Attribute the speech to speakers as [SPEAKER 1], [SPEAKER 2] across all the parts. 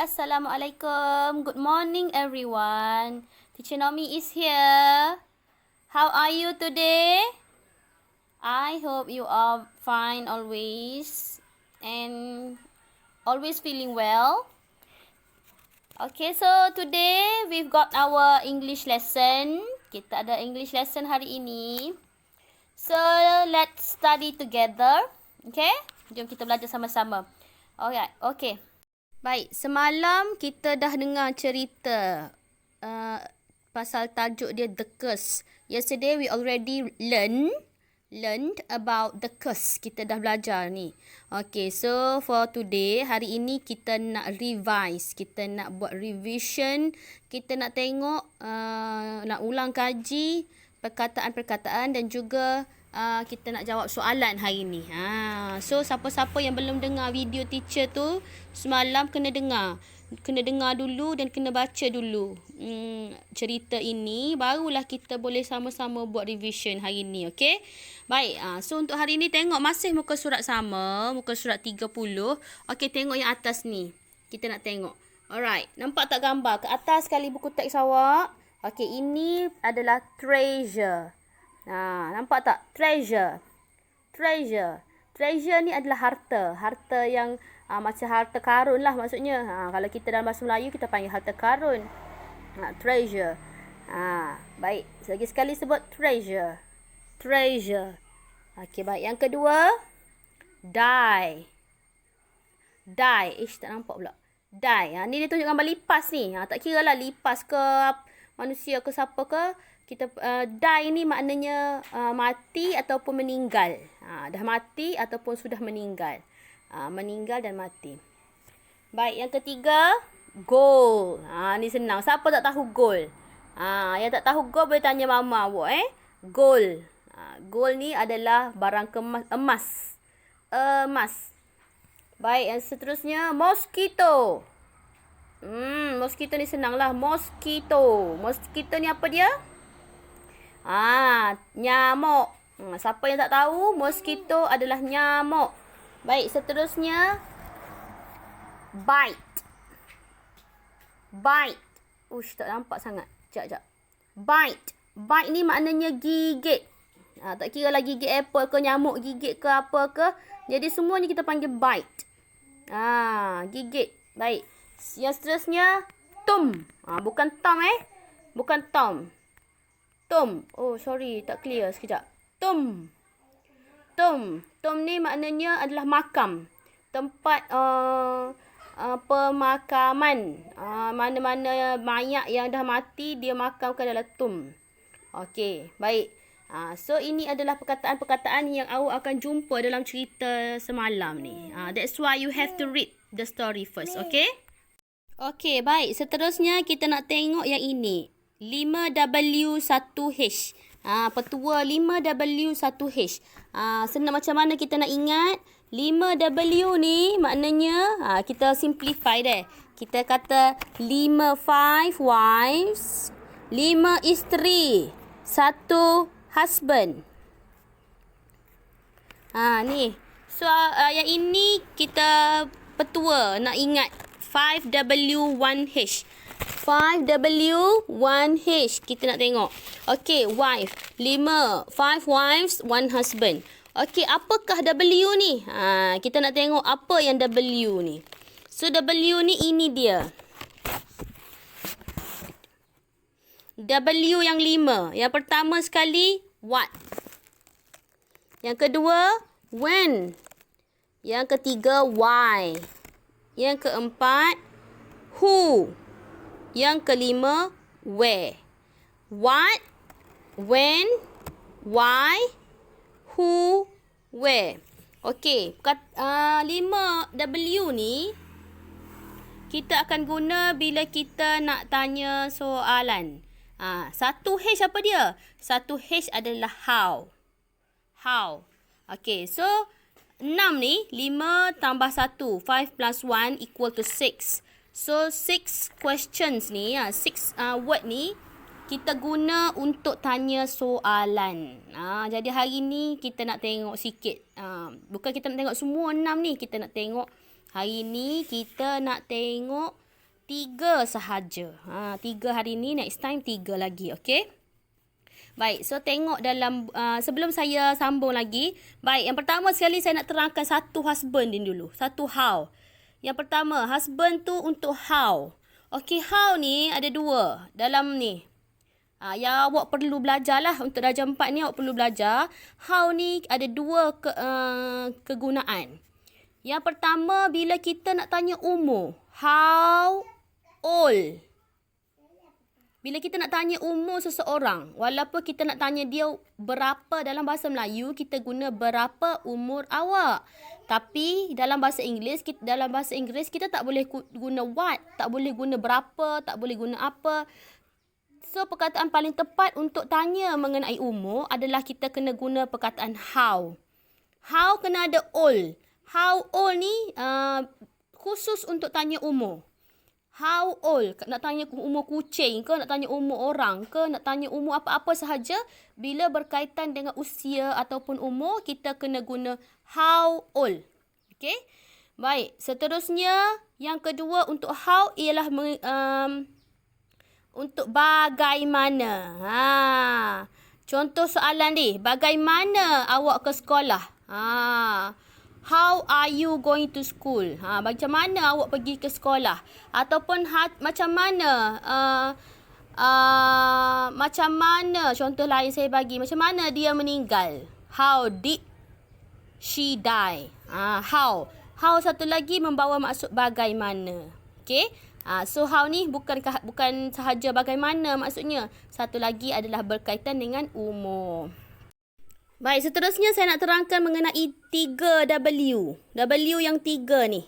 [SPEAKER 1] Assalamualaikum. Good morning, everyone. Teacher Nomi is here. How are you today? I hope you are fine always and always feeling well. Okay, so today we've got our English lesson. Kita ada English lesson hari ini. So, let's study together. Okay? Jom kita belajar sama-sama. Alright, okay. Baik, semalam kita dah dengar cerita pasal tajuk dia The Curse. Yesterday we already learned about the curse. Kita dah belajar ni. Okay, so for today, hari ini kita nak revise. Kita nak buat revision. Kita nak tengok, nak ulang kaji perkataan-perkataan dan juga kita nak jawab soalan hari ni. So siapa-siapa yang belum dengar video teacher tu semalam kena dengar. Kena dengar dulu dan kena baca dulu cerita ini, barulah kita boleh sama-sama buat revision hari ni, okey? Baik, so untuk hari ni tengok masih muka surat sama, muka surat 30. Okey, tengok yang atas ni. Kita nak tengok. Alright, nampak tak gambar? Ke atas sekali buku teks awak. Okey, ini adalah treasure. Nampak tak? Treasure. Treasure ni adalah harta. Harta yang macam harta karun lah maksudnya. Kalau kita dalam bahasa Melayu kita panggil harta karun. Treasure. Baik. Lagi sekali sebut treasure. Okey, baik. Yang kedua, die. Tak nampak pula. Die. Ni dia tunjuk gambar lipas ni. Tak kira lah lipas ke manusia ke siapa ke. Kita die ni maknanya mati ataupun meninggal. Dah mati ataupun sudah meninggal. Meninggal dan mati. Baik, yang ketiga, gold. Ni senang. Siapa tak tahu gold? Yang tak tahu gold boleh tanya mama awak Gold. Gold ni adalah barang emas. Baik, yang seterusnya, mosquito. Mosquito ni senang lah. Mosquito ni apa dia? Nyamuk. Siapa yang tak tahu, mosquito adalah nyamuk. Baik, seterusnya, bite. Tak nampak sangat. Sekejap. Bite ni maknanya gigit. Tak kira lah gigit apple ke, nyamuk gigit ke apa ke. Jadi semuanya kita panggil bite. Gigit. Baik. Yang seterusnya, tom. Bukan tom Bukan tom. Oh, sorry. Tak clear sekejap. Tom ni maknanya adalah makam. Tempat pemakaman. Mana-mana mayat yang dah mati, dia makamkan dalam tomb. Okey, baik. So, ini adalah perkataan-perkataan yang awak akan jumpa dalam cerita semalam ni. That's why you have to read the story first, okay? Okey, baik. Seterusnya, kita nak tengok yang ini. 5W1H. Petua 5W1H. Senang macam mana kita nak ingat? 5W ni maknanya, kita simplify deh. Kita kata 5 wives, 5 isteri, 1 husband. Ni. So, yang ini kita petua nak ingat 5W1H. 5W1H. Kita nak tengok. Okey, wife. 5 wives, 1 husband. Okey, apakah W ni? Kita nak tengok apa yang W ni. So, W ni ini dia. W yang 5. Yang pertama sekali, what. Yang kedua, when. Yang ketiga, why. Yang keempat, who. Yang kelima, where. What, when, why, who, where. Okey, 5W ni kita akan guna bila kita nak tanya soalan. 1H apa dia? 1H adalah how. Okey, so 6 ni 5 tambah 1. 5 plus 1 equal to 6. So, 6 questions ni, 6 word ni, kita guna untuk tanya soalan. Jadi, hari ni kita nak tengok sikit. Bukan kita nak tengok semua 6 ni. Kita nak tengok, hari ni kita nak tengok 3 sahaja. 3 hari ni, next time 3 lagi, okey? Baik, so tengok dalam, sebelum saya sambung lagi. Baik, yang pertama sekali saya nak terangkan satu husband ni dulu. Satu how. Yang pertama, husband tu untuk how. Okey, how ni ada 2 dalam ni. Yang awak perlu belajar lah. Untuk darjah 4 ni awak perlu belajar. How ni ada 2 kegunaan. Yang pertama, bila kita nak tanya umur. How old? Bila kita nak tanya umur seseorang, walaupun kita nak tanya dia berapa dalam bahasa Melayu, kita guna berapa umur awak. Tapi dalam bahasa Inggeris, kita tak boleh guna what, tak boleh guna berapa, tak boleh guna apa. So, perkataan paling tepat untuk tanya mengenai umur adalah kita kena guna perkataan how. How kena ada old. How old ni khusus untuk tanya umur. How old? Nak tanya umur kucing ke, nak tanya umur orang ke, nak tanya umur apa-apa sahaja. Bila berkaitan dengan usia ataupun umur, kita kena guna how old. Okey? Baik, seterusnya yang kedua untuk how ialah untuk bagaimana. Contoh soalan ni, bagaimana awak ke sekolah? How are you going to school? Macam mana awak pergi ke sekolah? Ataupun macam mana contoh lain saya bagi. Macam mana dia meninggal? How did she die? How. How satu lagi membawa maksud bagaimana. Okay? So how ni bukan sahaja bagaimana maksudnya. Satu lagi adalah berkaitan dengan umur. Baik, seterusnya saya nak terangkan mengenai 3W. W yang 3 ni.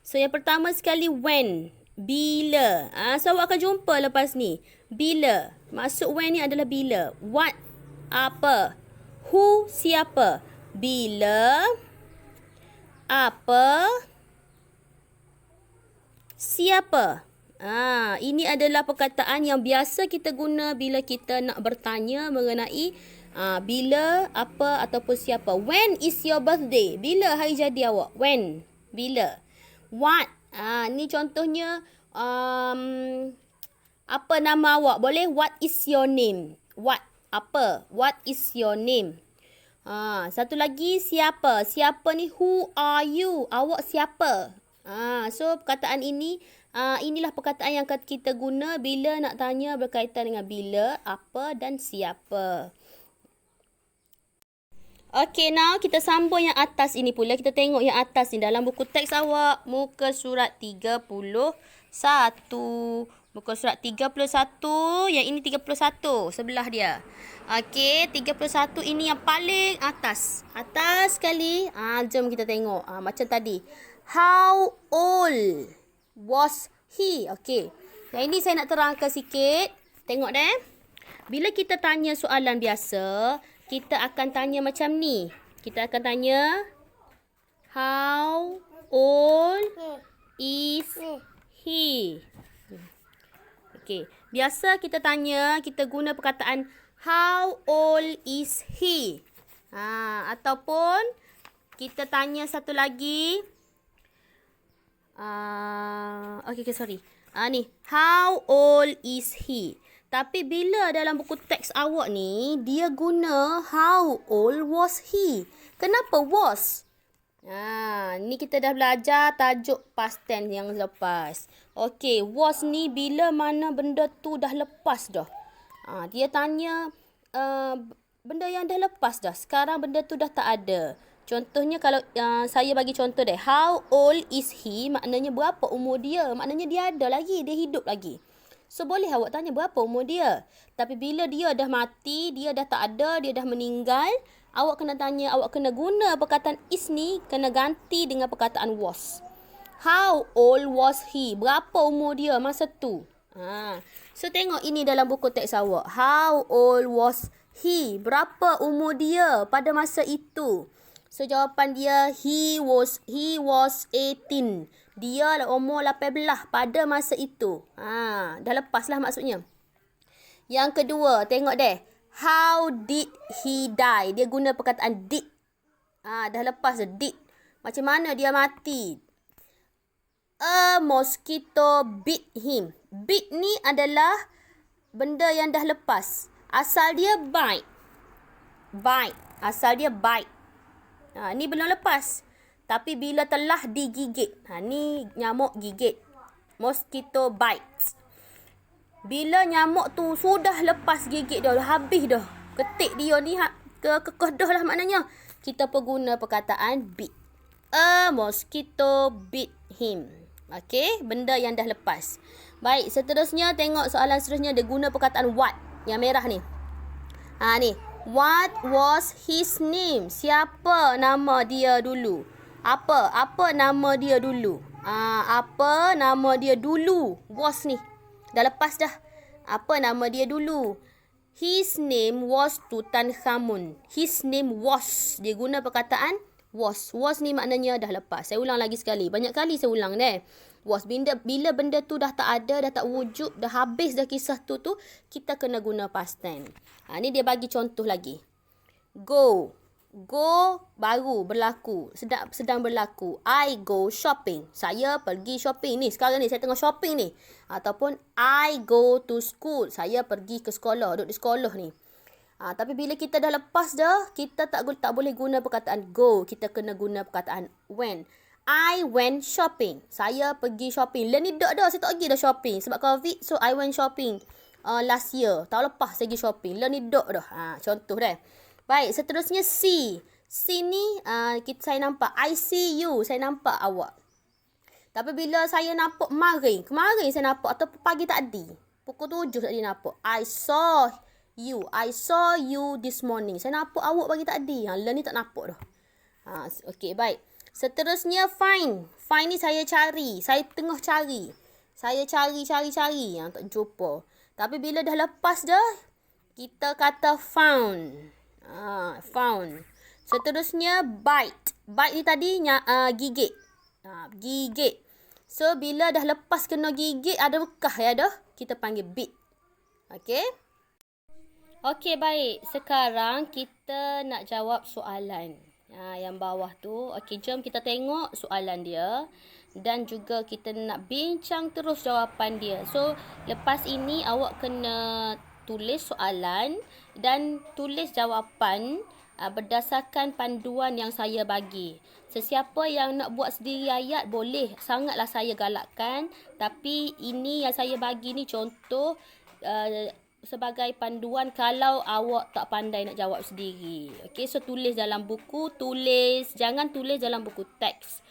[SPEAKER 1] So yang pertama sekali when. Bila. So awak akan jumpa lepas ni. Bila. Maksud when ni adalah bila. What. Apa. Who. Siapa. Bila. Apa. Siapa. Ini adalah perkataan yang biasa kita guna bila kita nak bertanya mengenai bila, apa ataupun siapa. When is your birthday? Bila hari jadi awak? When? Bila? What? Ni contohnya apa nama awak? Boleh what is your name? What? Apa? What is your name? Satu lagi siapa? Siapa ni who are you? Awak siapa? So perkataan ini inilah perkataan yang kita guna bila nak tanya berkaitan dengan bila, apa dan siapa. Okay, now kita sambung yang atas ini pula. Kita tengok yang atas ni dalam buku teks awak. Muka surat 31. Muka surat 31. Yang ini 31. Sebelah dia. Okay, 31 ini yang paling atas. Atas sekali. Jom kita tengok. Macam tadi. How old was he? Okay. Yang ini saya nak terangkan sikit. Tengok deh. Bila kita tanya soalan biasa, kita akan tanya macam ni. Kita akan tanya, how old is he? Okey. Biasa kita tanya, kita guna perkataan how old is he? Ataupun kita tanya satu lagi. Okay, sorry. Ni, how old is he? Tapi bila dalam buku teks awak ni, dia guna how old was he? Kenapa was? Ni kita dah belajar tajuk past tense yang lepas. Okey, was ni bila mana benda tu dah lepas dah. Dia tanya benda yang dah lepas dah. Sekarang benda tu dah tak ada. Contohnya kalau saya bagi contoh deh. How old is he? Maknanya berapa umur dia? Maknanya dia ada lagi, dia hidup lagi. So, boleh awak tanya berapa umur dia. Tapi bila dia dah mati, dia dah tak ada, dia dah meninggal, awak kena tanya, awak kena guna perkataan is ni, kena ganti dengan perkataan was. How old was he? Berapa umur dia masa tu? So, tengok ini dalam buku teks awak. How old was he? Berapa umur dia pada masa itu? So, jawapan dia, he was 18. Dia umur 18 pada masa itu. Dah lepas lah maksudnya. Yang kedua, tengok deh. How did he die? Dia guna perkataan did. Dah lepas dah, did. Macam mana dia mati? A A mosquito bit him. Bit ni adalah benda yang dah lepas. Asal dia bite. Bite. Asal dia bite. Ni belum lepas. Tapi bila telah digigit. Ni nyamuk gigit. Mosquito bites. Bila nyamuk tu sudah lepas gigit dah habis dah. Ketik dia ni kekeh dah lah maknanya. Kita perguna perkataan bit. A mosquito bit him. Okey, benda yang dah lepas. Baik, seterusnya tengok soalan seterusnya dia guna perkataan what. Yang merah ni. Ni. What was his name? Siapa nama dia dulu? Apa nama dia dulu? Apa nama dia dulu? Was ni. Dah lepas dah. Apa nama dia dulu? His name was Tutankhamun. His name was. Dia guna perkataan was. Was ni maknanya dah lepas. Saya ulang lagi sekali. Banyak kali saya ulang deh. Was. Bila benda tu dah tak ada, dah tak wujud, dah habis dah kisah tu, kita kena guna past tense. Ni dia bagi contoh lagi. Go. Go baru berlaku. Sedang berlaku. I go shopping. Saya pergi shopping ni. Sekarang ni saya tengah shopping ni. Ataupun I go to school. Saya pergi ke sekolah. Duduk di sekolah ni. Tapi bila kita dah lepas dah, kita tak boleh guna perkataan go. Kita kena guna perkataan when. I went shopping. Saya pergi shopping. Learn ni dah. Saya tak pergi dah shopping. Sebab COVID, so I went shopping last year. Tahun lepas saya pergi shopping. Learn ni dah. Contoh dah. Baik, seterusnya see. See ni saya nampak. I see you. Saya nampak awak. Tapi bila saya nampak kemarin saya nampak atau pagi tadi. Pukul 7 tadi nampak. I saw you. I saw you this morning. Saya nampak awak pagi tadi. Learn ni tak nampak dah. Okey, baik. Seterusnya find. Find ni saya cari. Saya tengah cari. Saya cari. Tak jumpa. Tapi bila dah lepas dah, kita kata found. Found. Seterusnya bite. Bite ni tadi gigit. Gigit. So bila dah lepas kena gigit ada bekas ya dah, kita panggil bit. Okey. Okey, baik. Sekarang kita nak jawab soalan. Yang bawah tu. Okey, jom kita tengok soalan dia dan juga kita nak bincang terus jawapan dia. So lepas ini awak kena tulis soalan dan tulis jawapan berdasarkan panduan yang saya bagi. Sesiapa yang nak buat sendiri ayat boleh, sangatlah saya galakkan. Tapi ini yang saya bagi ni contoh sebagai panduan kalau awak tak pandai nak jawab sendiri. Okay, so tulis dalam buku, jangan tulis dalam buku teks.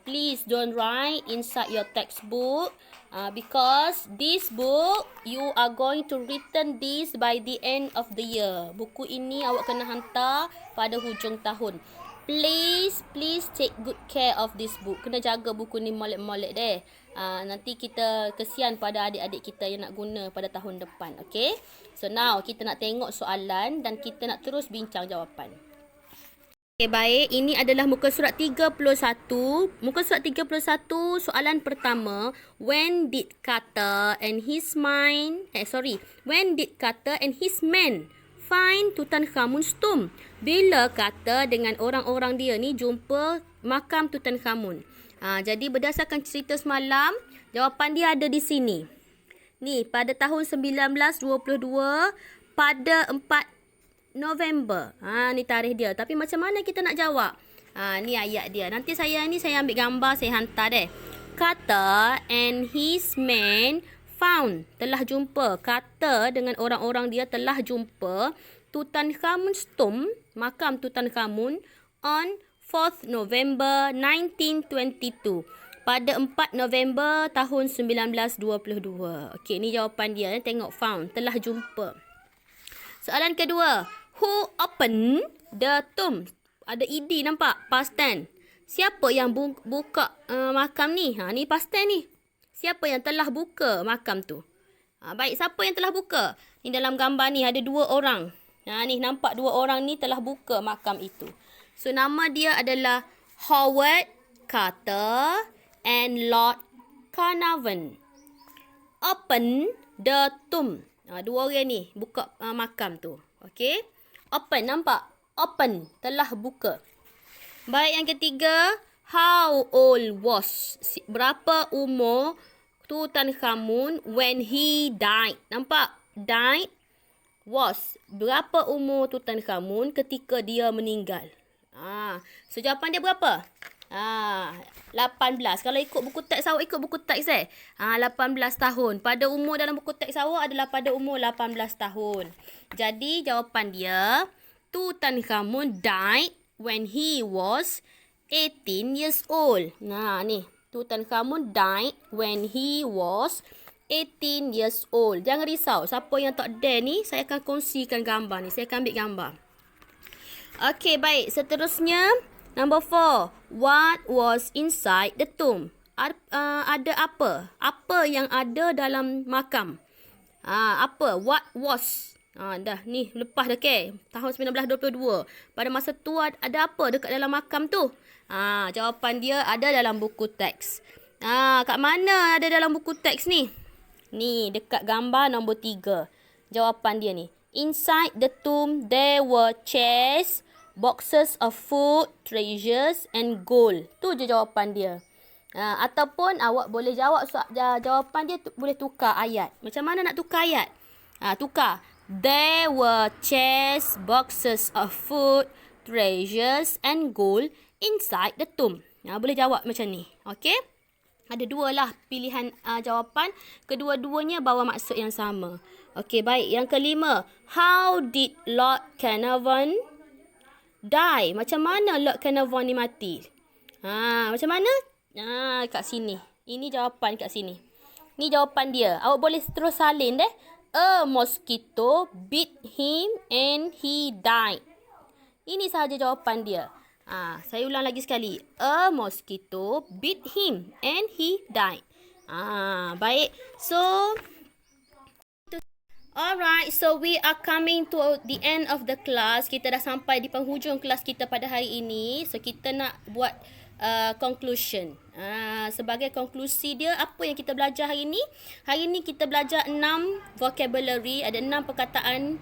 [SPEAKER 1] Please don't write inside your textbook because this book you are going to return this by the end of the year. Buku ini awak kena hantar pada hujung tahun. Please take good care of this book. Kena jaga buku ni molek-molek deh. Nanti kita kesian pada adik-adik kita yang nak guna pada tahun depan. Okay, so now kita nak tengok soalan dan kita nak terus bincang jawapan. Okay, baik. Ini adalah muka surat 31. Muka surat 31, soalan pertama. When did Carter and his men find Tutankhamun's tomb? Bila Carter dengan orang-orang dia ni jumpa makam Tutankhamun. Jadi berdasarkan cerita semalam, jawapan dia ada di sini. Ni, pada tahun 1922, pada 4 November. Ni tarikh dia. Tapi macam mana kita nak jawab? Ni ayat dia. Nanti saya ambil gambar, saya hantar deh. Carter and his men found. Telah jumpa. Carter dengan orang-orang dia telah jumpa Tutankhamun's tomb, makam Tutankhamun, on 4th November 1922. Pada 4 November tahun 1922. Okey, ni jawapan dia. Tengok found. Telah jumpa. Soalan kedua. Who opened the tomb? Ada ed nampak? Past tense. Siapa yang buka makam ni? Ni past tense ni. Siapa yang telah buka makam tu? Baik, siapa yang telah buka? Ni dalam gambar ni ada 2 orang. Ni nampak 2 orang ni telah buka makam itu. So nama dia adalah Howard Carter and Lord Carnarvon. Open the tomb. 2 orang ni buka makam tu. Okey. Open, nampak? Open, telah buka. Baik, yang ketiga. How old was? Berapa umur Tutankhamun when he died? Nampak? Died was. Berapa umur Tutankhamun ketika dia meninggal? So jawapan dia berapa? 18. Kalau ikut buku teks awak, ikut buku teks 18 tahun. Pada umur dalam buku teks awak adalah pada umur 18 tahun. Jadi jawapan dia, Tutankhamun died when he was 18 years old. Nah, ni. Tutankhamun died when he was 18 years old. Jangan risau. Siapa yang tak dare ni, saya akan kongsikan gambar ni. Saya akan ambil gambar. Okey, baik. Seterusnya, number 4. What was inside the tomb? Ada apa? Apa yang ada dalam makam? Apa? What was? Dah ni lepas dah tahun 1922. Pada masa tu ada apa dekat dalam makam tu? Jawapan dia ada dalam buku teks. Kat mana ada dalam buku teks ni? Ni dekat gambar nombor 3. Jawapan dia ni. Inside the tomb there were chairs, boxes of food, treasures and gold. Tu je jawapan dia. Ataupun awak boleh jawab jawapan dia boleh tukar ayat. Macam mana nak tukar ayat? Tukar. There were chairs, boxes of food, treasures and gold inside the tomb. Boleh jawab macam ni. Okey? Ada dua lah pilihan jawapan. Kedua-duanya bawa maksud yang sama. Okey, baik. Yang kelima. How did Lord Carnarvon die? Macam mana Lord Carnarvon ni mati? Macam mana? Kat sini. Ini jawapan kat sini. Ni jawapan dia. Awak boleh terus salin deh. A mosquito bit him and he died. Ini sahaja jawapan dia. Saya ulang lagi sekali. A mosquito bit him and he died. Baik. So, alright. So, we are coming to the end of the class. Kita dah sampai di penghujung kelas kita pada hari ini. So, kita nak buat conclusion. Sebagai konklusi dia, apa yang kita belajar hari ini? Hari ini kita belajar 6 vocabulary. Ada 6 perkataan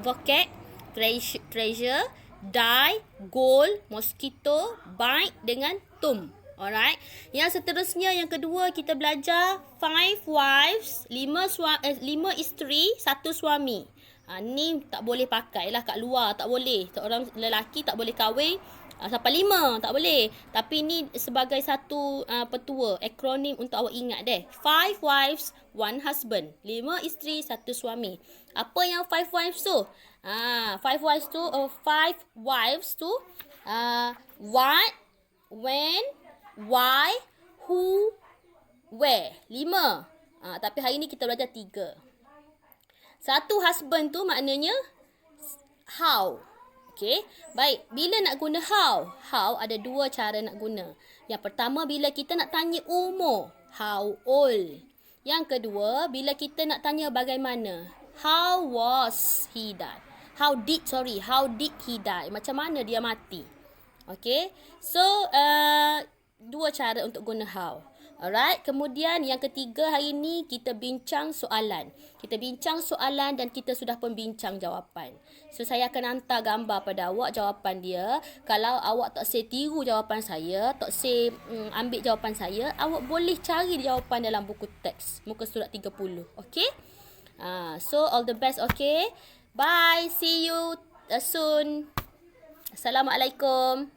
[SPEAKER 1] vocab. Treasure, die, gold, mosquito, bite dengan tomb. Alright. Yang seterusnya, yang kedua, kita belajar 5 wives, 5 isteri, 1 suami. Ni tak boleh pakai lah kat luar. Tak boleh. Orang lelaki tak boleh kahwin sampai 5. Tak boleh. Tapi ni sebagai satu petua, akronim untuk awak ingat deh. 5 wives, 1 husband. 5 isteri, 1 suami. Apa yang 5 wives tu? 5 wives tu, 5 wives tu, what, when, why, who, where. 5. Tapi hari ni kita belajar 3. 1 husband tu maknanya how. Okey. Baik, bila nak guna how? How ada 2 cara nak guna. Yang pertama, bila kita nak tanya umur, how old. Yang kedua, bila kita nak tanya bagaimana, how was he died? How did he die? Macam mana dia mati? Okey. So, 2 cara untuk guna how. Alright, kemudian yang ketiga hari ni kita bincang soalan. Kita bincang soalan dan kita sudah pun bincang jawapan. So, saya akan hantar gambar pada awak jawapan dia. Kalau awak tak say tiru jawapan saya, tak say ambil jawapan saya, awak boleh cari jawapan dalam buku teks. Muka surat 30. Okay? So, all the best, okay? Bye. See you soon. Assalamualaikum.